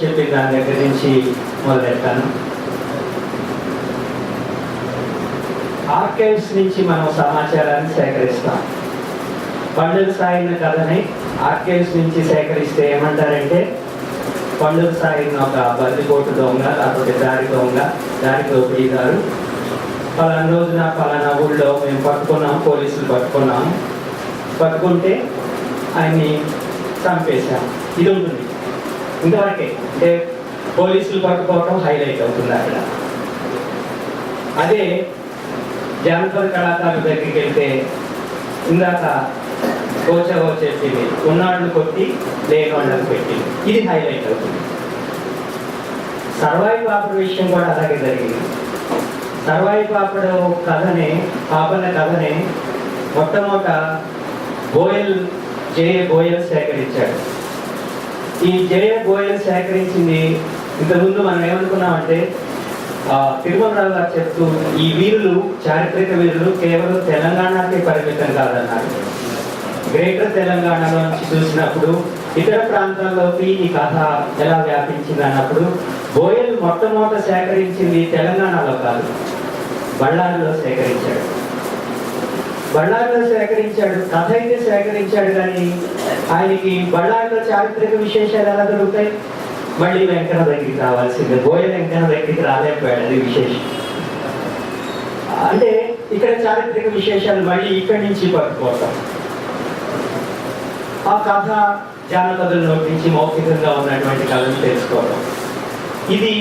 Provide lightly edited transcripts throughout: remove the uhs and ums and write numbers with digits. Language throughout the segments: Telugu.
చెప్పి దాని దగ్గర నుంచి మొదలెట్టాను. ఆర్కైవ్స్ నుంచి మనం సమాచారాన్ని సేకరిస్తాం. పండుగ సాయిన కథని ఆర్కైవ్స్ నుంచి సేకరిస్తే ఏమంటారంటే, పండుగ సాయిని ఒక బందిపోటు దొంగ, లేకపోతే దారి దొంగ, దారి దోపిడీదారు, పలానా రోజున పలానా ఊళ్ళో మేము పట్టుకున్నాం, పోలీసులు పట్టుకుంటే ఆయన్ని చంపేశాం. ఇది ఉంటుంది ఇంతవరకే. అంటే పోలీసులు పట్టుకోవటం హైలైట్ అవుతుంది అక్కడ. అదే జానపద కళాకారుల దగ్గరికి వెళ్తే ఇందాక కోచవో చెప్పింది, ఉన్నాళ్ళు కొట్టి లేని వాళ్ళని పెట్టింది, ఇది హైలైట్ అవుతుంది. సర్వాయి పాపడు విషయం కూడా అలాగే జరిగింది. సర్వాయి పాపడు పాపన్న కథనే మొట్టమొదట జేఏ గోయల్ సేకరించాడు. ఈ జేఏ గోయల్ సేకరించింది ఇంతకుముందు మనం ఏమనుకున్నామంటే, తిరుమలరావు గారు చెప్తూ ఈ వీరులు, చారిత్రక వీరులు కేవలం తెలంగాణకే పరిమితం కాదన్నారు. గ్రేటర్ తెలంగాణలో నుంచి చూసినప్పుడు ఇతర ప్రాంతాల్లోకి ఈ కథ ఎలా వ్యాపించింది అన్నప్పుడు, గోయల్ మొట్టమొదట సేకరించింది తెలంగాణలో కాదు, బళ్ళారిలో సేకరించాడు. కథ అయితే సేకరించాడు, కానీ ఆయనకి బళ్ళారిలో చారిత్రక విశేషాలు ఎలా దొరుకుతాయి? మళ్ళీ వెంకన్న దగ్గరికి రావాల్సిందే. గోయల్ వెంకన్న దగ్గరికి రాలేకపోయాడు, అది విశేషం. అంటే ఇక్కడ చారిత్రక విశేషాలు మళ్ళీ ఇక్కడి నుంచి పట్టుకోవటం, ఆ కథ జానపదుల నోటి నుంచి మౌఖికంగా ఉన్నటువంటి కథను తెలుసుకోవడం, ఇది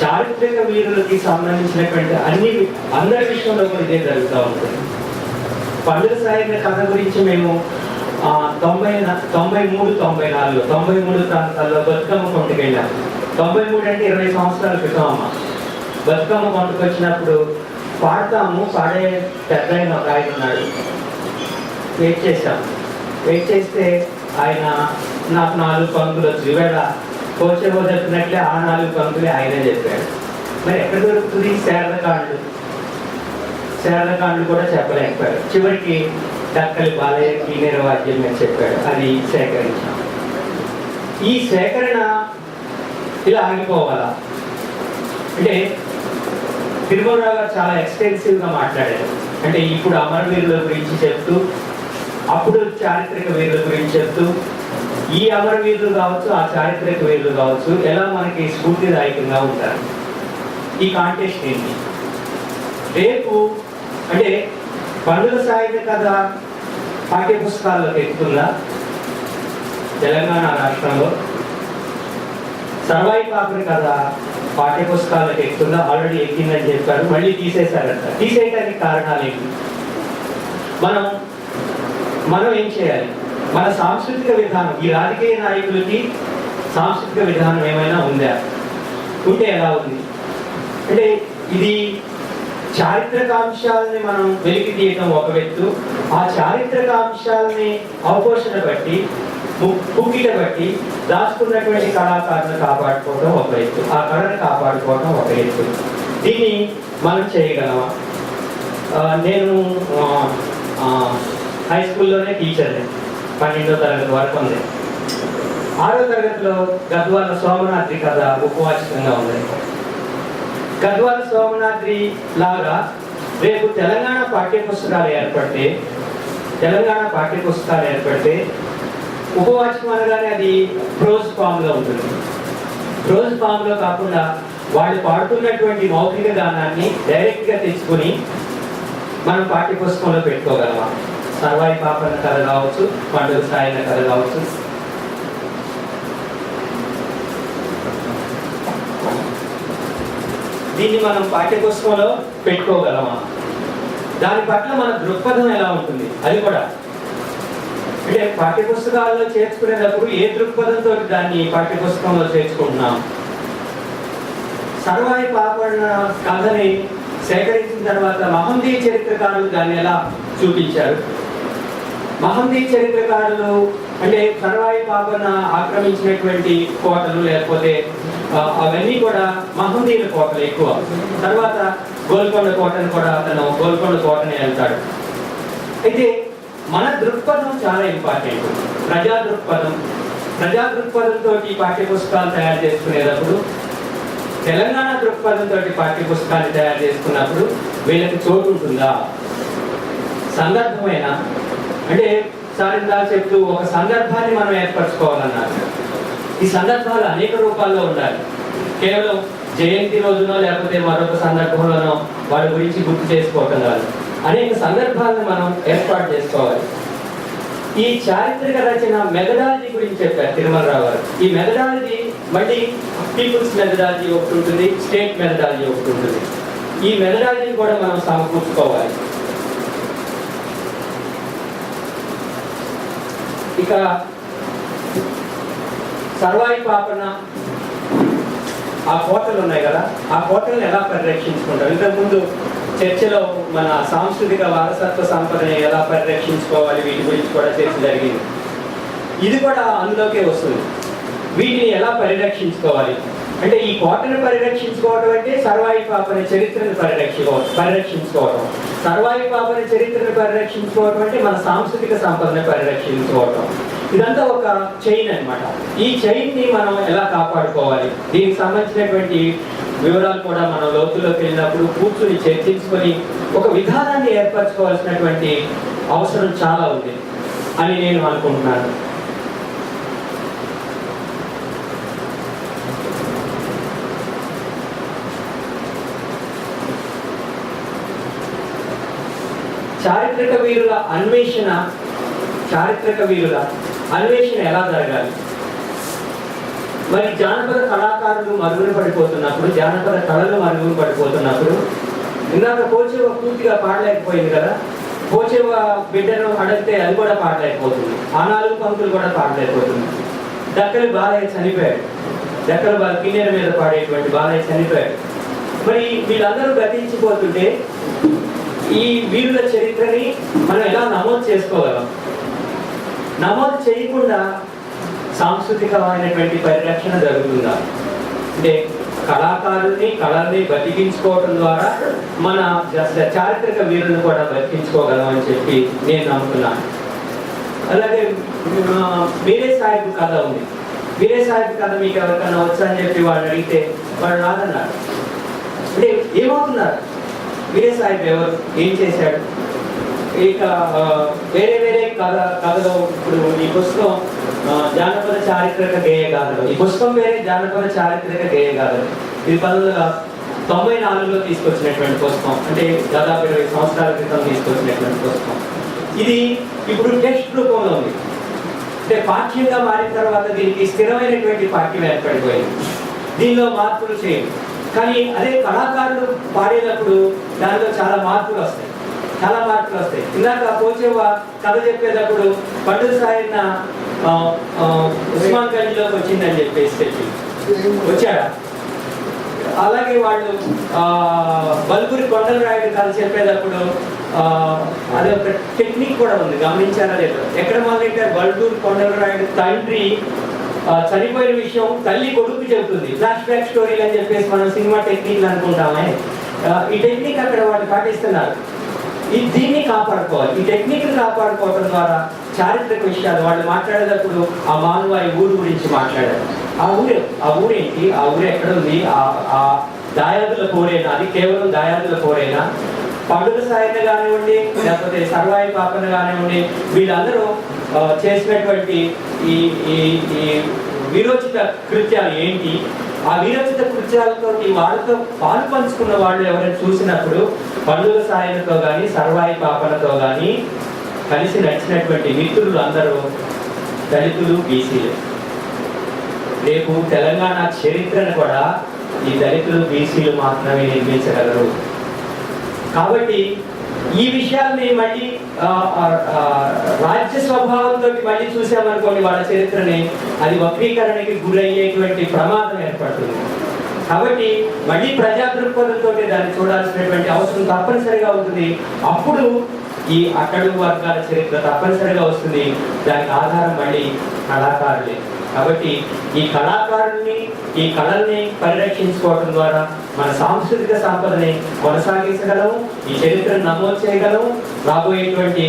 చారిత్రక వీరులకి సంబంధించినటువంటి అందరి విషయంలో కూడా ఇదే జరుగుతూ ఉంటుంది. పండుగ సాయి కథ గురించి మేము 93 ప్రాంతాల్లో బతుకమ్మ కొండకి వెళ్ళాము. 93 అంటే 20 సంవత్సరాల క్రితం అమ్మ. బతుకమ్మ కొండకు వచ్చినప్పుడు పాడే పెద్ద ఆయన ఒక ఆయన ఉన్నాడు. వెయిట్ చేస్తే ఆయన నాకు 4 పంక్తులు వచ్చు, ఈవేళ కోచేవో చెప్పినట్లే ఆ 4 పంక్తులే ఆయనే చెప్పాడు. మరి ఎక్కడ దొరుకుతుంది? శారదకాండలు కూడా చెప్పలేకపోయాడు. చివరికి డక్కలి బాలయ్యకి నిర్వాద్యం అని చెప్పాడు, అది సేకరించాం. ఈ సేకరణ ఇలా ఆగిపోవాలా అంటే, తిరుమలరావు గారు చాలా ఎక్స్టెన్సివ్గా మాట్లాడారు. అంటే ఇప్పుడు అమరవీరుల గురించి చెప్తూ, అప్పుడు చారిత్రక వీరుల గురించి చెప్తూ, ఈ అమరవీరులు కావచ్చు, ఆ చారిత్రక వీరులు కావచ్చు, ఎలా మనకి స్ఫూర్తిదాయకంగా ఉంటారు. ఈ కాంటెక్స్ట్ ఏంటి? రేపు అంటే పండుగ సాయుధ కథ పాఠ్యపుస్తకాల్లోకి ఎక్కుతుందా? తెలంగాణ రాష్ట్రంలో సర్వాయి పాపడి కథ పాఠ్యపుస్తకాలకు ఎక్కుతుందా? ఆల్రెడీ ఎక్కిందని చెప్పారు, మళ్ళీ తీసేశారంట. తీసేయడానికి కారణాలు ఏంటి? మనం ఏం చేయాలి? మన సాంస్కృతిక విధానం, ఈ రాజకీయ నాయకులకి సాంస్కృతిక విధానం ఏమైనా ఉందా? ఉంటే ఎలా ఉంది అంటే, ఇది చారిత్రకాంశాలని మనం వెలికి తీయటం ఒక వ్యక్తు, ఆ చారిత్రకాంశాలని అవపోషణ బట్టి, పుక్కిట బట్టి దాచుకున్నటువంటి కళాకారులను కాపాడుకోవడం ఒక వ్యక్తు, ఆ కళను కాపాడుకోవడం ఒక వ్యక్తు. దీన్ని మనం చేయగలమా? నేను హై స్కూల్లోనే టీచర్ని, 12వ తరగతి వరకు ఉంది. 6వ తరగతిలో గద్వాల సోమనాద్రి కథ ఉపవాచకంగా ఉంది. గద్వాల సోమనాద్రి లాగా రేపు తెలంగాణ పాఠ్యపుస్తకాలు ఏర్పడితే ఉపవాచకం అనగానే అది ప్రోజ్ ఫామ్లో ఉంటుంది. ప్రోజ్ ఫామ్లో కాకుండా వాళ్ళు పాడుతున్నటువంటి మౌఖిక గానాన్ని డైరెక్ట్గా తెచ్చుకొని మనం పాఠ్యపుస్తకంలో పెట్టుకోగలమా? సర్వాయి పాపన్న కథ కావచ్చు, పండుగ సాయిన కథ కావచ్చు. దీన్ని మనం పాఠ్యపుస్తకంలో పెట్టుకోగలమా? దాని పట్ల మన దృక్పథం ఎలా ఉంటుంది? అది కూడా అంటే పాఠ్యపుస్తకాల్లో చేర్చుకునేటప్పుడు ఏ దృక్పథంతో దాన్ని పాఠ్యపుస్తకంలో చేర్చుకుంటున్నాం? సర్వాయి పాపన్న కథని సేకరించిన తర్వాత మహందీ చరిత్రకారులు దాన్ని ఎలా చూపించారు? మహందీ చరిత్రకారులు అంటే సర్వాయి పాపన్న ఆక్రమించినటువంటి కోటలు, లేకపోతే అవన్నీ కూడా మహందీల కోటలు ఎక్కువ. తర్వాత గోల్కొండ కోటను కూడా అతను గోల్కొండ కోటని వెళ్తాడు. అయితే మన దృక్పథం చాలా ఇంపార్టెంట్. ప్రజా దృక్పథం, ప్రజా దృక్పథంతో పాఠ్య పుస్తకాలు తయారు చేసుకునేటప్పుడు, తెలంగాణ దృక్పథంతో పాఠ్య పుస్తకాలు తయారు చేసుకున్నప్పుడు వీళ్ళకి చోటు ఉంటుందా? సందర్భమైన అంటే సార్ ఇందాక చెప్తూ ఒక సందర్భాన్ని మనం ఏర్పరచుకోవాలన్నారు. ఈ సందర్భాలు అనేక రూపాల్లో ఉండాలి. కేవలం జయంతి రోజునో లేకపోతే మరొక సందర్భంలోనో వాళ్ళ గురించి గుర్తు చేసుకోవటం కాదు. అనేక సందర్భాలను మనం ఏర్పాటు చేసుకోవాలి. ఈ చారిత్రక రచన మెథడాలజీ గురించి చెప్పారు తిరుమలరావు గారు. ఈ మెథడాలజీ మళ్ళీ పీపుల్స్ మెథడాలజీ ఒకటి ఉంటుంది, స్టేట్ మెథడాలజీ ఒకటి ఉంటుంది. ఈ మెథడాలజీ కూడా మనం సమకూర్చుకోవాలి. ఇక సర్వాయి పాపన ఆ కోటలు ఉన్నాయి కదా, ఆ కోటలను ఎలా పరిరక్షించుకుంటారు? ఇంతకుముందు చర్చలో మన సాంస్కృతిక వారసత్వ సంపదని ఎలా పరిరక్షించుకోవాలి వీటి గురించి కూడా చర్చ జరిగింది. ఇది కూడా అందులోకే వస్తుంది. వీటిని ఎలా పరిరక్షించుకోవాలి అంటే ఈ కోటను పరిరక్షించుకోవడం అంటే సర్వాయి పాపని చరిత్రను పరిరక్షించుకోవడం, సర్వాయి పాపని చరిత్రను పరిరక్షించుకోవడం అంటే మన సాంస్కృతిక సంపదను పరిరక్షించుకోవడం. ఇదంతా ఒక చైన్ అన్నమాట. ఈ చైన్ ని మనం ఎలా కాపాడుకోవాలి, దీనికి సంబంధించినటువంటి వివరాలు కూడా మనం లోతులోకి వెళ్ళినప్పుడు కూర్చుని చర్చించుకొని ఒక విధానాన్ని ఏర్పరచుకోవాల్సినటువంటి అవసరం చాలా ఉంది అని నేను అనుకుంటున్నాను. చారిత్రక వీరుల అన్వేషణ ఎలా జరగాలి? మరి జానపద కళాకారులు మరుగున పడిపోతున్నప్పుడు, జానపద కళలు మరుగున పడిపోతున్నప్పుడు, ఇందాక కోచేవ పూర్తిగా పాడలేకపోయింది కదా, కోచేవ బిడ్డను అడిగితే అది కూడా పాడలేకపోతుంది, ఆ 4 పంక్తులు కూడా పాడలేకపోతుంది. దక్కలి బాలయ్య చనిపోయాడు, దక్కల కిన్నెర మీద పాడేటువంటి బాలయ్య చనిపోయాడు. మరి వీళ్ళందరూ గతించిపోతుంటే ఈ వీరుల చరిత్రని మనం ఎలా నమోదు చేసుకోగలం? నమోదు చేయకుండా సాంస్కృతికమైనటువంటి పరిరక్షణ జరుగుతుందా? అంటే కళల్ని బతికించుకోవడం ద్వారా మన చారిత్రక వీరులను కూడా బతికించుకోగలం అని చెప్పి నేను నమ్ముతున్నాను. అలాగే వీరే సాహిబ్ కథ ఉంది. వీరే సాహిబ్ కథ మీకు ఎవరికైనా వచ్చా అని చెప్పి వాళ్ళు అడిగితే వాళ్ళు రాదన్నారు. అంటే ఏమవుతున్నారు? వీరే సాహిబ్ ఎవరు, ఏం చేశాడు? ఇక వేరే కథలో ఇప్పుడు ఈ పుస్తకం జానపద చారిత్రక గేయ గాథలు, ఈ పుస్తకం వేరే జానపద చారిత్రక గేయ గాథలు. ఇది 1994లో తీసుకొచ్చినటువంటి పుస్తకం, అంటే దాదాపు 20 సంవత్సరాల క్రితం తీసుకొచ్చినటువంటి పుస్తకం. ఇది ఇప్పుడు టెక్స్ట్ రూపంలో ఉంది. అంటే పాఠ్యంగా మారిన తర్వాత దీనికి స్థిరమైనటువంటి పాఠ్యం ఏర్పడిపోయింది. దీనిలో మార్పులు చేయండి. కానీ అదే కళాకారులు పాడేటప్పుడు దానిలో చాలా మార్పులు వస్తాయి. ఇందాక కోచేవ కథ చెప్పేటప్పుడు పండుగ సాయన్న ఉస్మాన్ గంజ్లోకి వచ్చిందని చెప్పేసి వచ్చాడా? అలాగే వాళ్ళు బల్బురి కొండలరాయుడు కథ చెప్పేటప్పుడు అదే ఒక టెక్నిక్ కూడా ఉంది, గమనించారా లేదు? ఎక్కడ మొదలెట్టారు? బల్బురి కొండలరాయుడు తండ్రి చనిపోయిన విషయం తల్లి కొడుకు చెబుతుంది. ఫ్లాష్ బ్యాక్ స్టోరీలు అని చెప్పేసి మనం సినిమా టెక్నిక్లు అనుకుంటామే. ఈ టెక్నిక్ అక్కడ వాళ్ళు పాటిస్తున్నారు. దీన్ని కాపాడుకోవాలి. ఈ టెక్నిక్ కాపాడుకోవడం ద్వారా చారిత్రక విషయాలు వాళ్ళు మాట్లాడేటప్పుడు ఆ మానువాయి ఊరు గురించి మాట్లాడారు. ఆ ఊరేంటి, ఆ ఊరు ఎక్కడ ఉంది, ఆ దాయాదుల కోరేనా, అది కేవలం దాయాదుల కోరేనా? పండుగ సాయన కానివ్వండి, లేకపోతే సర్వాయి పాపన కానివ్వండి, వీళ్ళందరూ చేసినటువంటి ఈ వీరోచిత కృత్యాలు ఏంటి? ఆ వీరోచిత కృత్యాలతో వాళ్ళతో పాలు పంచుకున్న వాళ్ళు ఎవరైనా చూసినప్పుడు పండుగ సాయనతో కానీ సర్వాయి పాపనతో కానీ కలిసి నడిచినటువంటి మిత్రులు అందరూ దళితులు, బీసీలు. రేపు తెలంగాణ చరిత్రను కూడా ఈ దళితులు, బీసీలు మాత్రమే నిర్మించగలరు. కాబట్టి ఈ విషయాల్ని మళ్ళీ రాజ్య స్వభావంతో మళ్ళీ చూసామనుకోండి వాళ్ళ చరిత్రని, అది వక్రీకరణకి గురయ్యేటువంటి ప్రమాదం ఏర్పడుతుంది. కాబట్టి మళ్ళీ ప్రజా దృక్పథంతో దాన్ని చూడాల్సినటువంటి అవసరం తప్పనిసరిగా ఉంటుంది. అప్పుడు ఈ అట్టడుగు వర్గాల చరిత్ర తప్పనిసరిగా వస్తుంది. దానికి ఆధారం మళ్ళీ కళాకారులే. కాబట్టి ఈ కళాకారుల్ని, ఈ కళల్ని పరిరక్షించుకోవడం ద్వారా మన సాంస్కృతిక సంపదని కొనసాగించగలము, ఈ చరిత్రను నమోదు చేయగలము. రాబోయేటువంటి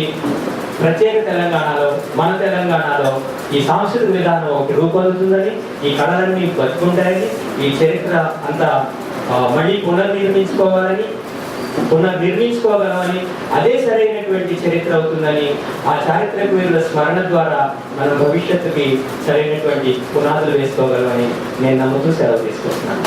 ప్రత్యేక తెలంగాణలో, మన తెలంగాణలో ఈ సాంస్కృతిక విధానం ఒకటి రూపొందుతుందని, ఈ కళలన్నీ బతుకుంటాయని, ఈ చరిత్ర అంతా మళ్ళీ పునర్నిర్మించుకోగలమని, అదే సరైనటువంటి చరిత్ర అవుతుందని, ఆ చారిత్రక వీరుల స్మరణ ద్వారా మనం భవిష్యత్తుకి సరైనటువంటి పునాదులు వేసుకోగలమని నేను నమ్ముతూ సెలవు తీసుకుంటున్నాను.